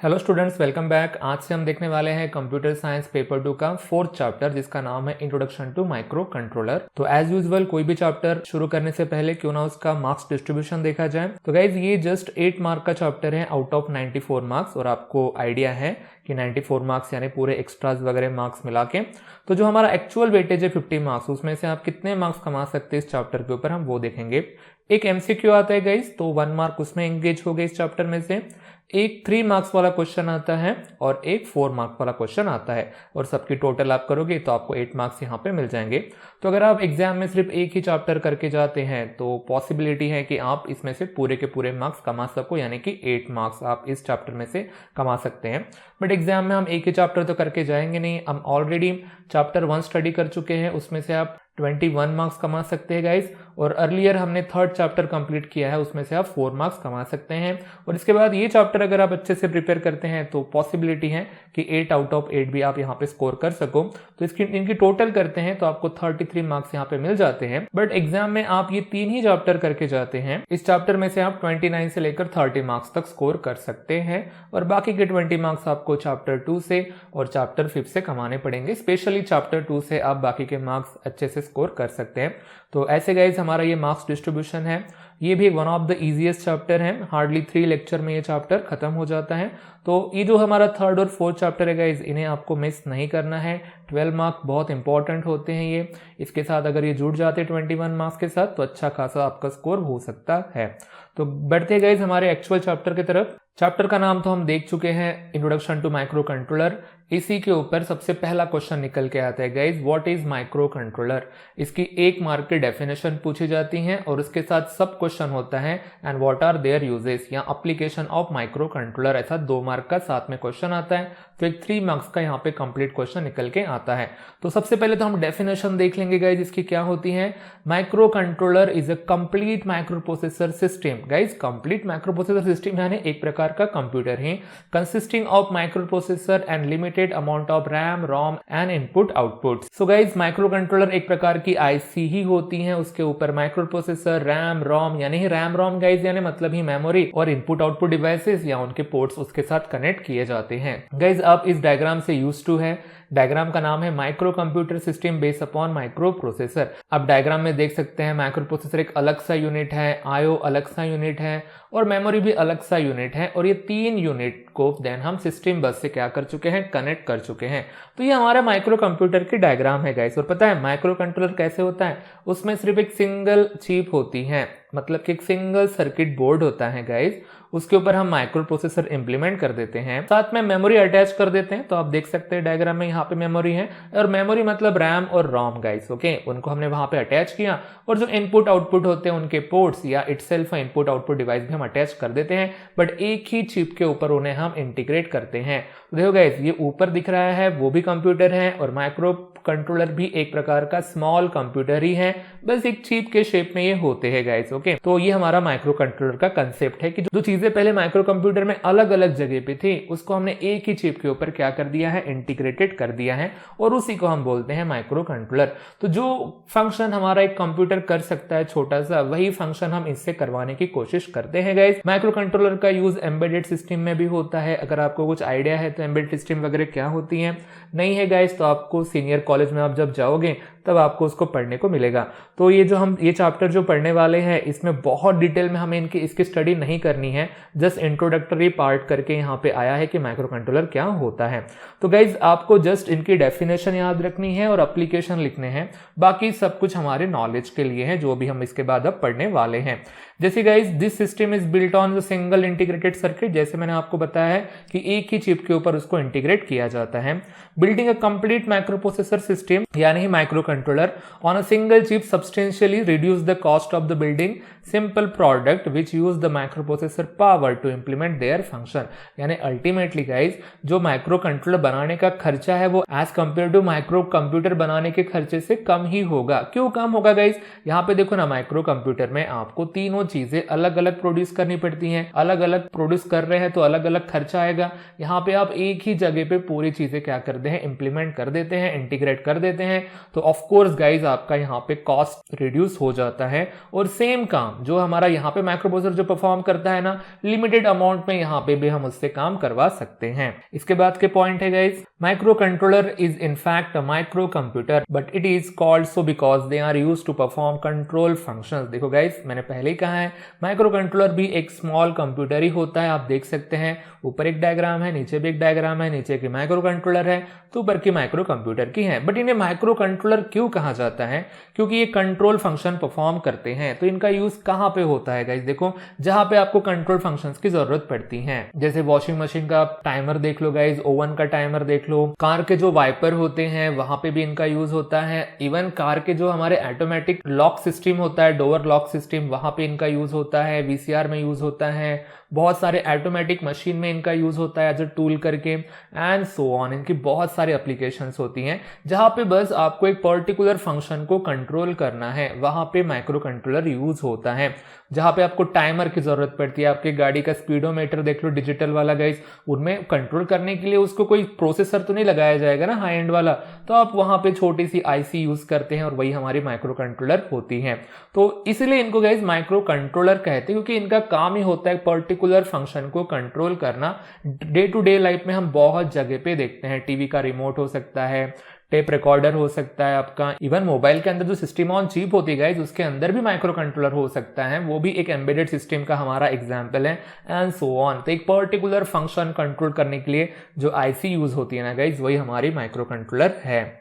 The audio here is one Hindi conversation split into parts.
Hello students, welcome back. आज से हम देखने वाले हैं कंप्यूटर साइंस पेपर 2 का 4th चैप्टर, जिसका नाम है इंट्रोडक्शन टू माइक्रो कंट्रोलर। तो एज यूजुअल कोई भी चैप्टर शुरू करने से पहले क्यों ना उसका मार्क्स डिस्ट्रीब्यूशन देखा जाए। तो गाइज ये जस्ट 8 मार्क का चैप्टर है आउट ऑफ 94 मार्क्स, और आपको आइडिया है कि 94 मार्क्स यानी पूरे एक्स्ट्राज वगैरह मार्क्स मिला के तो जो हमारा एक्चुअल वेटेज है 50 मार्क्स, उसमें से आप कितने मार्क्स कमा सकते हैं इस चैप्टर के ऊपर हम वो देखेंगे। एक एमसीक्यू आता है गाइज, तो 1 मार्क उसमें एंगेज हो गए इस चैप्टर में से। एक 3 मार्क्स वाला क्वेश्चन आता है और एक 4 मार्क वाला क्वेश्चन आता है, और सबकी टोटल आप करोगे तो आपको 8 मार्क्स यहाँ पे मिल जाएंगे। तो अगर आप एग्जाम में सिर्फ एक ही चैप्टर करके जाते हैं तो पॉसिबिलिटी है कि आप इसमें से पूरे के पूरे मार्क्स कमा सको, यानी कि 8 मार्क्स आप इस चैप्टर में से कमा सकते हैं। बट एग्जाम में हम एक ही चैप्टर तो करके जाएंगे नहीं, हम ऑलरेडी चैप्टर 1 स्टडी कर चुके हैं, उसमें से आप 21 मार्क्स कमा सकते हैं गाइज। और अर्लियर हमने 3rd चैप्टर कंप्लीट किया है, उसमें से आप 4 मार्क्स कमा सकते हैं। और इसके बाद ये चैप्टर अगर आप अच्छे से प्रिपेयर करते हैं तो पॉसिबिलिटी है कि 8 आउट ऑफ 8 भी आप यहाँ पे स्कोर कर सको। तो इनकी टोटल करते हैं तो आपको 33 मार्क्स यहाँ पे मिल जाते हैं। बट एग्जाम में आप ये 3 ही चैप्टर करके जाते हैं, इस चैप्टर में से आप 29 से लेकर 30 मार्क्स तक स्कोर कर सकते हैं, और बाकी के 20 मार्क्स आपको चैप्टर 2 से और चैप्टर 5 से कमाने पड़ेंगे। स्पेशली चैप्टर 2 से आप बाकी के मार्क्स अच्छे से स्कोर कर सकते हैं। तो ऐसे गाइज हमारा ये मार्क्स डिस्ट्रीब्यूशन है, ये भी one of the easiest chapter है। हार्डली 3 लेक्चर में ये चैप्टर खत्म हो जाता है। तो ये जो हमारा 3rd और 4th चैप्टर है गाइज, इन्हें आपको मिस नहीं करना है। 12 मार्क बहुत इंपॉर्टेंट होते हैं ये, इसके साथ अगर ये जुड़ जाते 21 मार्क्स के साथ तो अच्छा खासा आपका स्कोर हो सकता है। तो बढ़ते हैं गाइज हमारे एक्चुअल चैप्टर की तरफ। चैप्टर का नाम तो हम देख चुके हैं, इंट्रोडक्शन टू माइक्रो कंट्रोलर। इसी के ऊपर सबसे पहला क्वेश्चन निकल के आता है guys, what is micro controller. इसकी 1 मार्क की डेफिनेशन पूछी जाती है और उसके साथ सब क्वेश्चन होता है and what are their uses या एप्लीकेशन ऑफ माइक्रो कंट्रोलर, ऐसा 2 मार्क का साथ में क्वेश्चन आता है। तो एक 3 मार्क्स का यहाँ पे कंप्लीट क्वेश्चन निकल के आता है। तो सबसे पहले तो हम डेफिनेशन देख लेंगे गाइज, इसकी क्या होती है। Micro controller is a complete micro processor system. Guys complete micro processor system यानी एक प्रकार का कंप्यूटर है, consisting of micro processor and limited amount of RAM, ROM and input output. So guys micro controller एक प्रकार की आईसी ही होती है, उसके ऊपर माइक्रो प्रोसेसर, रैम, रोम यानी रैम रोम गाइज यानी मतलब ही मेमोरी, और इनपुट आउटपुट डिवाइसेस या उनके पोर्ट्स उसके साथ कनेक्ट किए जाते हैं। गाइज आप इस डायग्राम से यूज्ड टू है, डायग्राम का नाम है micro computer system based upon micro processor. आप डायग्राम में देख सकते हैं माइक्रो प्रोसेसर एक अलग सा यूनिट है, आईओ अलग सा यूनिट है, और मेमोरी भी अलग सा यूनिट है, और ये 3 यूनिट को देन हम सिस्टम बस से क्या कर चुके हैं, कनेक्ट कर चुके हैं। तो ये हमारा माइक्रो कंप्यूटर की डायग्राम है गाइस। और पता है माइक्रो कंट्रोलर कैसे होता है, उसमें सिर्फ एक सिंगल चिप होती है, मतलब कि एक सिंगल सर्किट बोर्ड होता है गाइस, उसके ऊपर हम माइक्रो प्रोसेसर इंप्लीमेंट कर देते हैं, साथ में मेमोरी अटैच कर देते हैं। तो आप देख सकते हैं डायग्राम में यहाँ पे मेमोरी है, और मेमोरी मतलब रैम और रोम गाइस, ओके, उनको हमने वहां पे अटैच किया। और जो इनपुट आउटपुट होते हैं उनके पोर्ट्स या इटसेल्फ इनपुट आउटपुट डिवाइस भी हम अटैच कर देते हैं, बट एक ही चिप के ऊपर उन्हें हम इंटीग्रेट करते हैं। तो देखो गाइस ये ऊपर दिख रहा है वो भी कंप्यूटर है, और माइक्रो कंट्रोलर भी एक प्रकार का स्मॉल कंप्यूटर ही है, बस एक चिप के शेप में ये होते हैं गाइस, ओके। तो ये हमारा माइक्रो कंट्रोलर का कंसेप्ट है कि जो चीजें पहले माइक्रो कंप्यूटर में अलग अलग जगह पे थी उसको हमने एक ही चिप के ऊपर क्या कर दिया है, इंटीग्रेटेड कर दिया है, और उसी को हम बोलते हैं माइक्रो कंट्रोलर। तो जो फंक्शन हमारा एक कंप्यूटर कर सकता है छोटा सा, वही फंक्शन हम इससे करवाने की कोशिश करते हैं गाइस। माइक्रो कंट्रोलर का यूज एम्बेडेड सिस्टम में भी होता है। अगर आपको कुछ आइडिया है तो एम्बेडेड सिस्टम वगैरह क्या होती है, नहीं है गाइस, तो आपको सीनियर कॉलेज में आप जब जाओगे तब आपको उसको पढ़ने को मिलेगा। तो ये जो हम ये चैप्टर जो पढ़ने वाले हैं इसमें बहुत डिटेल में हमें इसकी स्टडी नहीं करनी है, जस्ट इंट्रोडक्टरी पार्ट करके यहाँ पे आया है कि माइक्रो कंट्रोलर क्या होता है। तो गाइज आपको जस्ट इनकी डेफिनेशन याद रखनी है और एप्लीकेशन लिखने हैं, बाकी सब कुछ हमारे नॉलेज के लिए है जो भी हम इसके बाद अब पढ़ने वाले हैं। जैसे guys this system is built on the single integrated circuit, जैसे मैंने आपको बताया है कि एक ही चिप के ऊपर उसको इंटीग्रेट किया जाता है। Building a complete micro processor system यानी microcontroller on a single chip substantially reduce the cost of the building simple product which use the micro processor power to implement their function. यानी अल्टीमेटली गाइज जो माइक्रो कंट्रोलर बनाने का खर्चा है वो as compare to microcomputer बनाने के खर्चे से कम ही होगा। क्यों कम होगा गाइज, यहाँ पे देखो ना, माइक्रो कंप्यूटर में आपको तीनों चीजें अलग अलग प्रोड्यूस करनी पड़ती हैं, अलग अलग प्रोड्यूस कर रहे हैं तो अलग अलग खर्चा आएगा। यहाँ पे आप एक ही जगह पे पूरी चीजें क्या करते हैं, इंप्लीमेंट कर देते हैं, इंटीग्रेट इंटीग्रेट कर देते हैं तो ऑफ कोर्स गाइज आपका यहाँ पे कॉस्ट रिड्यूस हो जाता है और सेम काम जो हमारा यहाँ पे माइक्रो प्रोसेसर जो परफॉर्म करता है ना, लिमिटेड अमाउंट में यहाँ पे भी हम उससे काम करवा सकते हैं। इसके बाद के पॉइंट है guys, micro controller is in fact a micro computer but it is called so because they are used to perform control functions. देखो गाइज मैंने पहले ही कहा है माइक्रो कंट्रोलर भी एक स्मॉल कंप्यूटर ही होता है। आप देख सकते हैं ऊपर एक डायग्राम है, नीचे भी एक डायग्राम है, नीचे की माइक्रो कंट्रोलर है तो ऊपर की माइक्रो कंप्यूटर की है। बट इन्हें माइक्रो कंट्रोलर क्यों कहा जाता है? क्योंकि ये कंट्रोल फंक्शन परफॉर्म करते हैं। तो इनका यूज कहां पे होता है गाइस? देखो जहां पे आपको कंट्रोल फंक्शंस की जरूरत पड़ती है, जैसे वॉशिंग मशीन का टाइमर देख लो गाइस, ओवन का टाइमर देख लो, कार के जो वाइपर होते हैं वहां पे भी इनका यूज होता है। इवन कार के जो हमारे ऑटोमेटिक लॉक सिस्टम होता है, डोर लॉक सिस्टम, वहां पे इनका यूज होता है। वीसीआर में यूज होता है, बहुत सारे ऑटोमेटिक मशीन में इनका यूज होता है एज अ टूल करके, एंड सो ऑन। इनकी बहुत सारी एप्लीकेशंस होती हैं जहां पे बस आपको एक पर्टिकुलर फंक्शन को कंट्रोल करना है, वहां पे माइक्रो कंट्रोलर यूज होता है। जहां पे आपको टाइमर की जरूरत पड़ती है, आपके गाड़ी का स्पीडोमीटर देख लो डिजिटल वाला गाइस, उनमें कंट्रोल करने के लिए उसको कोई प्रोसेसर तो नहीं लगाया जाएगा ना हाई एंड वाला, तो आप वहां पे छोटी सी आईसी यूज करते हैं और वही हमारी माइक्रो कंट्रोलर होती है। तो इसलिए इनको गाइस माइक्रो कंट्रोलर कहते हैं क्योंकि इनका काम ही होता है पर्टिकुलर फंक्शन को कंट्रोल करना। डे टू डे लाइफ में हम बहुत जगह पे देखते हैं, टीवी का रिमोट हो सकता है, टेप रिकॉर्डर हो सकता है आपका, इवन मोबाइल के अंदर जो सिस्टम ऑन चिप होती है गाइस उसके अंदर भी माइक्रो कंट्रोलर हो सकता है, वो भी एक एम्बेडेड सिस्टम का हमारा एग्जांपल है, एंड सो ऑन। तो एक पर्टिकुलर फंक्शन कंट्रोल करने के लिए जो आईसी यूज होती है ना गाइस, वही हमारी माइक्रो कंट्रोलर है।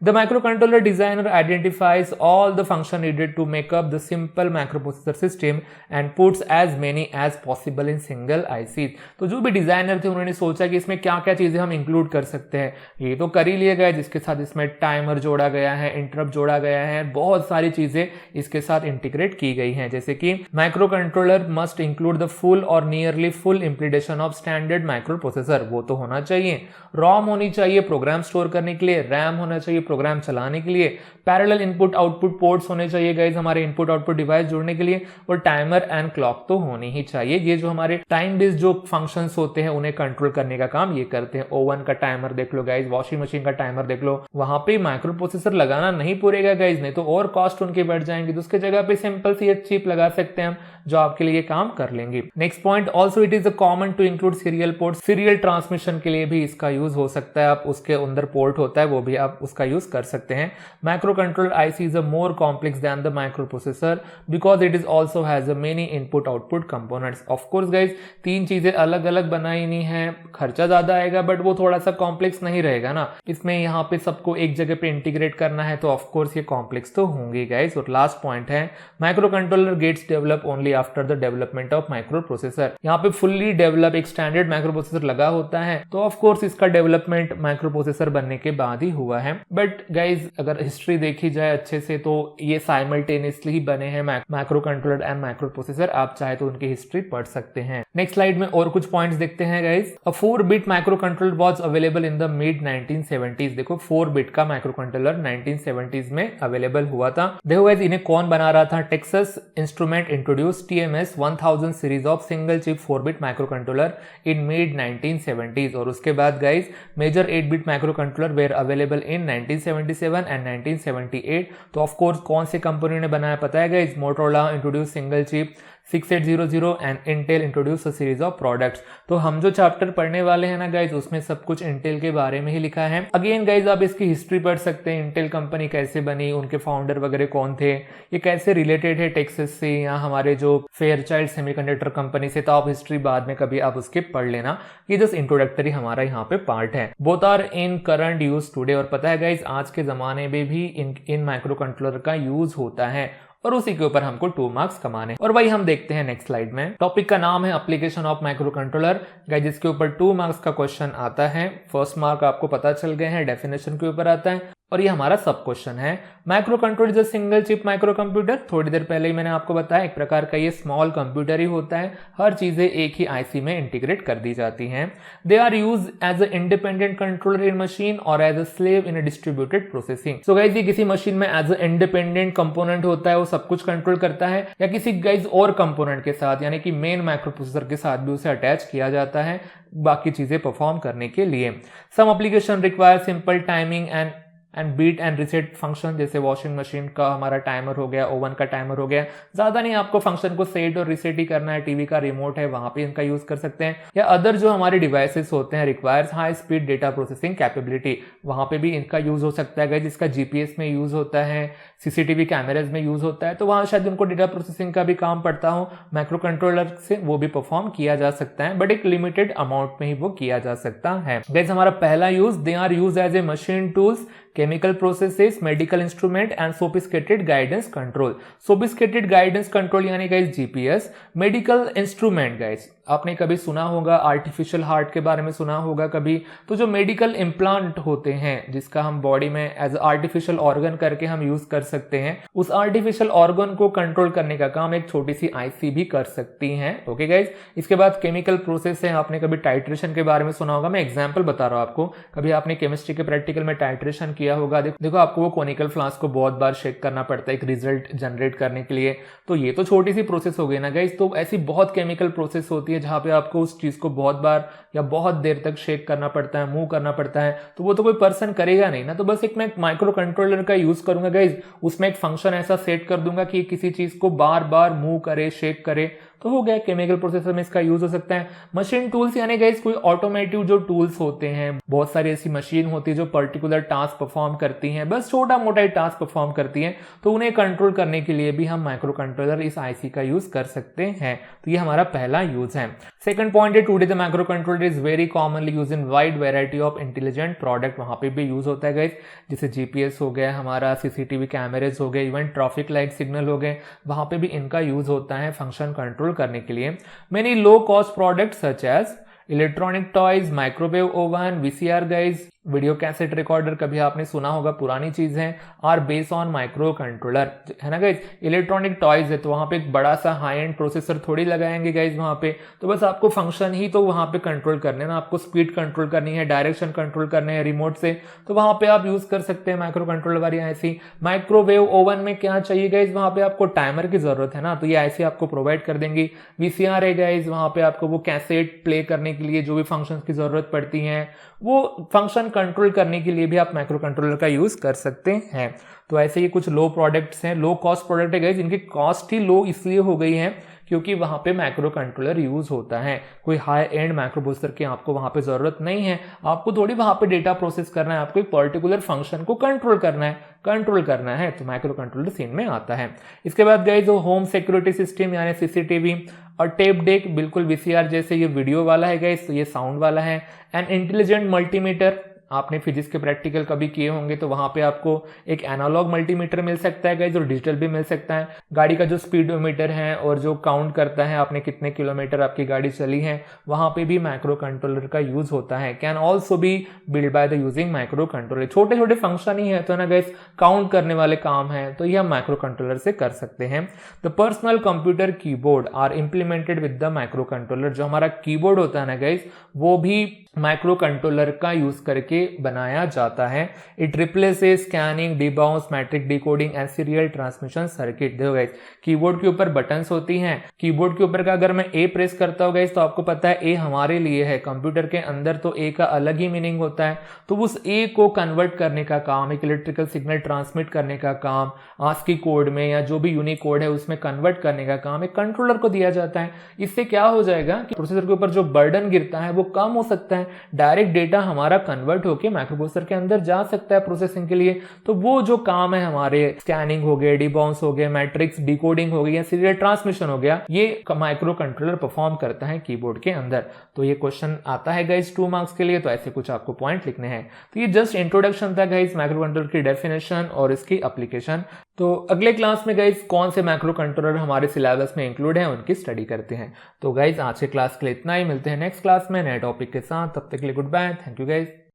The microcontroller designer identifies all the function needed to make up the simple microprocessor system and puts as many as possible in single IC। तो जो भी डिजाइनर थे उन्होंने सोचा कि इसमें क्या क्या चीजें हम इंक्लूड कर सकते हैं, ये तो कर ही लिया गया, जिसके साथ इसमें टाइमर जोड़ा गया है, इंटरप्ट जोड़ा गया है, बहुत सारी चीजें इसके साथ इंटीग्रेट की गई हैं। जैसे कि microcontroller must include the full और nearly full implementation of standard micro processor, वो तो होना चाहिए। रॉम होनी चाहिए प्रोग्राम स्टोर करने के लिए, रैम होना चाहिए प्रोग्राम चलाने के लिए, पैरेलल इनपुट आउटपुट पोर्ट्स होने चाहिए गाइस हमारे इनपुट आउटपुट डिवाइस जोड़ने के लिए, और टाइमर एंड क्लॉक तो होनी ही चाहिए। ये जो हमारे टाइम बेस्ड जो फंक्शंस होते हैं उन्हें कंट्रोल करने का काम ये करते हैं। ओवन का टाइमर देख लो गाइस, वॉशिंग मशीन का टाइमर देख लो, वहां पे माइक्रो प्रोसेसर लगाना नहीं पड़ेगा गाइस, नहीं तो और कॉस्ट उनके बढ़ जाएंगे। तो उसके जगह पे सिंपल सी एक चिप लगा सकते हैं हम जो आपके लिए काम कर लेंगे। Next point, also it is a common to include serial port, serial transmission के लिए भी इसका यूज हो सकता है। आप उसके अंदर पोर्ट होता है वो भी आप उसका यूज कर सकते हैं। Micro controller IC is a more complex than the micro processor because it is also has a many input output components. Of course guys तीन चीजें अलग अलग बनाई नहीं है, खर्चा ज्यादा आएगा बट वो थोड़ा सा कॉम्प्लेक्स नहीं रहेगा ना, इसमें यहाँ पे सबको एक जगह पे इंटीग्रेट करना है तो ऑफ कोर्स ये कॉम्प्लेक्स तो होंगे गाइस। और लास्ट पॉइंट है, micro controller gets develop only after the development of micro processor. यहाँ पे फुल्ली डेवलप एक स्टैंडर्ड माइक्रो प्रोसेसर लगा होता है तो ऑफ कोर्स इसका डेवलपमेंट माइक्रो प्रोसेसर बनने के बाद ही हुआ है। बट गाइज अगर हिस्ट्री देखी जाए अच्छे से तो ये साइमल्टेनियसली ही बने हैं micro controller and micro processor, आप चाहे तो उनकी हिस्ट्री पढ़ सकते हैं। नेक्स्ट स्लाइड में और कुछ पॉइंट्स देखते हैं गाइज। अ 4-बिट microcontroller was available in the mid 1970s। देखो 4-बिट का माइक्रो कंट्रोलर 1970s में अवेलेबल हुआ था। देखो गाइज इन्हें कौन बना रहा था, Texas instrument introduce TMS 1000 series of single chip 4-बिट microcontroller in mid 1970s। और उसके बाद गाइज मेजर 8-बिट microcontroller were available in 1977 and 1978। तो ऑफ कोर्स कौन से कंपनी ने बनाया पता है guys, Motorola introduce single chip 6800 and Intel introduce a series of products. तो हम जो चैप्टर पढ़ने वाले हैं ना गाइज उसमें सब कुछ इंटेल के बारे में ही लिखा है। अगेन गाइज आप इसकी हिस्ट्री पढ़ सकते हैं, इंटेल कंपनी कैसे बनी, उनके फाउंडर वगैरह कौन थे, ये कैसे रिलेटेड है टेक्सास से या हमारे जो फेयरचाइल्ड सेमीकंडक्टर कंपनी से। तो आप हिस्ट्री बाद में कभी आप उसके पढ़ लेना, ये जस्ट इंट्रोडक्टरी हमारा यहाँ पे पार्ट है। Both are in current use today. और पता है गाइज आज के जमाने में भी इन माइक्रो कंट्रोलर का यूज होता है और उसी के ऊपर हमको 2 मार्क्स कमाने, और वही हम देखते हैं नेक्स्ट स्लाइड में। टॉपिक का नाम है application of micro controller guys, जिसके ऊपर 2 मार्क्स का क्वेश्चन आता है। फर्स्ट मार्क आपको पता चल गए हैं, डेफिनेशन के ऊपर आता है और ये हमारा सब क्वेश्चन है। Micro controller is a single chip micro computer. थोड़ी देर पहले ही मैंने आपको बताया एक प्रकार का ये स्मॉल कंप्यूटर ही होता है, हर चीजें एक ही आईसी में इंटीग्रेट कर दी जाती हैं। They are use as a independent controller in machine और as a slave in a distributed processing. So guys ये किसी मशीन में एज अ इंडिपेंडेंट कंपोनेंट होता है, वो सब कुछ कंट्रोल करता है, या किसी गाइस और कंपोनेंट के साथ यानी कि मेन माइक्रो प्रोसेसर के साथ भी उसे अटैच किया जाता है बाकी चीजें परफॉर्म करने के लिए। Some application require simple timing and and beat and reset function, जैसे वॉशिंग मशीन का हमारा टाइमर हो गया, ओवन का टाइमर हो गया, ज्यादा नहीं आपको फंक्शन को सेट और रिसेट ही करना है, टीवी का रिमोट है वहां पे इनका यूज कर सकते हैं, या अदर जो हमारे डिवाइसेस होते हैं requires high speed data processing capability, वहां पे भी इनका यूज हो सकता है, जिसका जीपीएस में यूज होता है, सीसीटीवी कैमराज में यूज होता है, तो वहां शायद उनको डेटा प्रोसेसिंग का भी काम पड़ता हो, माइक्रो कंट्रोलर से वो भी परफॉर्म किया जा सकता है, बट एक लिमिटेड अमाउंट में ही वो किया जा सकता है। गाइस हमारा पहला use, they are use as a machine tools, chemical processes, medical instrument and sophisticated guidance control। sophisticated guidance control यानी guys GPS, medical instrument guys आपने कभी सुना होगा, आर्टिफिशियल हार्ट के बारे में सुना होगा कभी, तो जो मेडिकल इम्प्लांट होते हैं जिसका हम बॉडी में एज आर्टिफिशियल ऑर्गन करके हम यूज कर सकते हैं, उस आर्टिफिशियल ऑर्गन को कंट्रोल करने का काम एक छोटी सी आईसी भी कर सकती है। ओके गाइस, इसके बाद केमिकल प्रोसेस है, आपने कभी टाइट्रेशन के बारे में सुना होगा, मैं एग्जाम्पल बता रहा हूं आपको, कभी आपने केमिस्ट्री के प्रैक्टिकल में टाइट्रेशन किया होगा, देखो आपको वो कोनिकल फ्लास्क को बहुत बार शेक करना पड़ता है एक रिजल्ट जनरेट करने के लिए, तो ये तो छोटी सी प्रोसेस हो गई ना गाइस, तो ऐसी बहुत केमिकल प्रोसेस होती है जहां पे आपको उस चीज को बहुत बार या बहुत देर तक शेक करना पड़ता है, मूव करना पड़ता है, तो वो तो कोई पर्सन करेगा नहीं ना, तो बस एक मैं माइक्रो कंट्रोलर का यूज करूंगा गाइस, उसमें एक फंक्शन ऐसा सेट कर दूंगा कि किसी चीज को बार बार मूव करे, शेक करे, तो हो गया। केमिकल प्रोसेसर में इसका यूज हो सकता है। मशीन टूल्स यानी गाइस कोई ऑटोमेटिव जो टूल्स होते हैं, बहुत सारी ऐसी मशीन होती है जो पर्टिकुलर टास्क परफॉर्म करती हैं, बस छोटा मोटा ही टास्क परफॉर्म करती हैं, तो उन्हें कंट्रोल करने के लिए भी हम माइक्रो कंट्रोलर इस आईसी का यूज कर सकते हैं। तो ये हमारा पहला यूज है। सेकंड पॉइंट है, today the micro controller is very commonly use in wide variety of intelligent product, वहां पे भी यूज होता है गाइस, जैसे जीपीएस हो गया, हमारा सीसीटीवी कैमरेज हो गए, इवन ट्रैफिक लाइट सिग्नल हो गए, वहां पे भी इनका यूज होता है फंक्शन कंट्रोल करने के लिए। Many low cost products such as electronic toys, microwave oven, VCR guys, video cassette recorder कभी आपने सुना होगा, पुरानी चीज है, are base on micro controller, है ना गाइज। इलेक्ट्रॉनिक टॉयज है तो वहां पे एक बड़ा सा हाई एंड प्रोसेसर थोड़ी लगाएंगे गाइज वहां पे, तो बस आपको फंक्शन ही तो वहां पे कंट्रोल करने ना, आपको स्पीड कंट्रोल करनी है, डायरेक्शन कंट्रोल करने हैं रिमोट से, तो वहां पे आप यूज कर सकते हैं माइक्रो कंट्रोलर वाली ऐसी। माइक्रोवेव ओवन में क्या चाहिए गाइज, वहां पे आपको टाइमर की जरूरत है ना, तो ये ऐसे आपको प्रोवाइड कर देंगी। वीसीआर है गाइज, वहां पे आपको वो कैसेट प्ले करने के लिए जो भी फंक्शन की जरूरत पड़ती है, वो फंक्शन कंट्रोल करने के लिए भी आप माइक्रो कंट्रोलर का यूज कर सकते हैं। तो ऐसे ही कुछ लो प्रोडक्ट्स हैं, लो कॉस्ट प्रोडक्ट है गाइस, जिनकी कॉस्ट ही लो इसलिए हो गई है क्योंकि वहां पे माइक्रो कंट्रोलर यूज होता है। कोई हाई एंड माइक्रो प्रोसेसर की आपको वहां पे जरूरत नहीं है, आपको थोड़ी वहां पे डेटा प्रोसेस करना है, आपको एक पर्टिकुलर फंक्शन को कंट्रोल करना है, तो माइक्रो कंट्रोलर सीन में आता है। इसके बाद गाइस होम सिक्योरिटी सिस्टम यानी सीसीटीवी और टेप डेक, बिल्कुल वीसीआर जैसे ये वीडियो वाला है गाइस, तो ये साउंड वाला है। एंड इंटेलिजेंट मल्टीमीटर, आपने फिजिक्स के प्रैक्टिकल कभी किए होंगे तो वहां पे आपको एक एनालॉग मल्टीमीटर मिल सकता है गाइस, और डिजिटल भी मिल सकता है। गाड़ी का जो स्पीडोमीटर है और जो काउंट करता है आपने कितने किलोमीटर आपकी गाड़ी चली है, वहां पे भी माइक्रो कंट्रोलर का यूज होता है। Can also be build by the using micro controller, छोटे छोटे फंक्शन ही है तो ना गाइस, काउंट करने वाले काम है तो ये हम माइक्रो कंट्रोलर से कर सकते हैं। The personal computer keyboard are implemented with the micro controller, जो हमारा कीबोर्ड होता है ना गाइस, वो भी माइक्रो कंट्रोलर का यूज करके बनाया जाता है। It replaces scanning, debounce, matrix decoding and serial transmission circuit. देखो गाइस, कीबोर्ड के ऊपर बटन्स होती हैं, कीबोर्ड के ऊपर का अगर मैं ए प्रेस करता हूँ गाइस तो आपको पता है ए हमारे लिए है, कंप्यूटर के अंदर तो ए का अलग ही मीनिंग होता है, तो उस ए को कन्वर्ट करने का काम, एक इलेक्ट्रिकल सिग्नल ट्रांसमिट करने का काम आस्की कोड में या जो भी यूनिकोड है उसमें कन्वर्ट करने का काम एक कंट्रोलर को दिया जाता है। इससे क्या हो जाएगा कि प्रोसेसर के ऊपर जो बर्डन गिरता है वो कम हो सकता है, डायरेक्ट डेटा हमारा कन्वर्ट होकर माइक्रो प्रोसेसर के अंदर जा सकता है प्रोसेसिंग के लिए। तो वो जो काम है हमारे स्कैनिंग हो गए, डिबाउंस हो गए, मैट्रिक्स डिकोडिंग हो गई या सीरियल ट्रांसमिशन हो गया, ये माइक्रो कंट्रोलर परफॉर्म करता है कीबोर्ड के अंदर। तो ये क्वेश्चन आता है गाइस 2 मार्क्स के लिए, तो ऐसे कुछ आपको पॉइंट लिखने हैं। तो ये जस्ट इंट्रोडक्शन था गाइस माइक्रो कंट्रोलर की डेफिनेशन और इसकी एप्लीकेशन। तो अगले क्लास में गाइस कौन से माइक्रो कंट्रोलर हमारे सिलेबस में इंक्लूड है उनकी स्टडी करते हैं। तो गाइस आज के क्लास के लिए इतना ही, मिलते हैं नेक्स्ट क्लास में नए टॉपिक के साथ, तब तक के लिए good bye, thank you guys.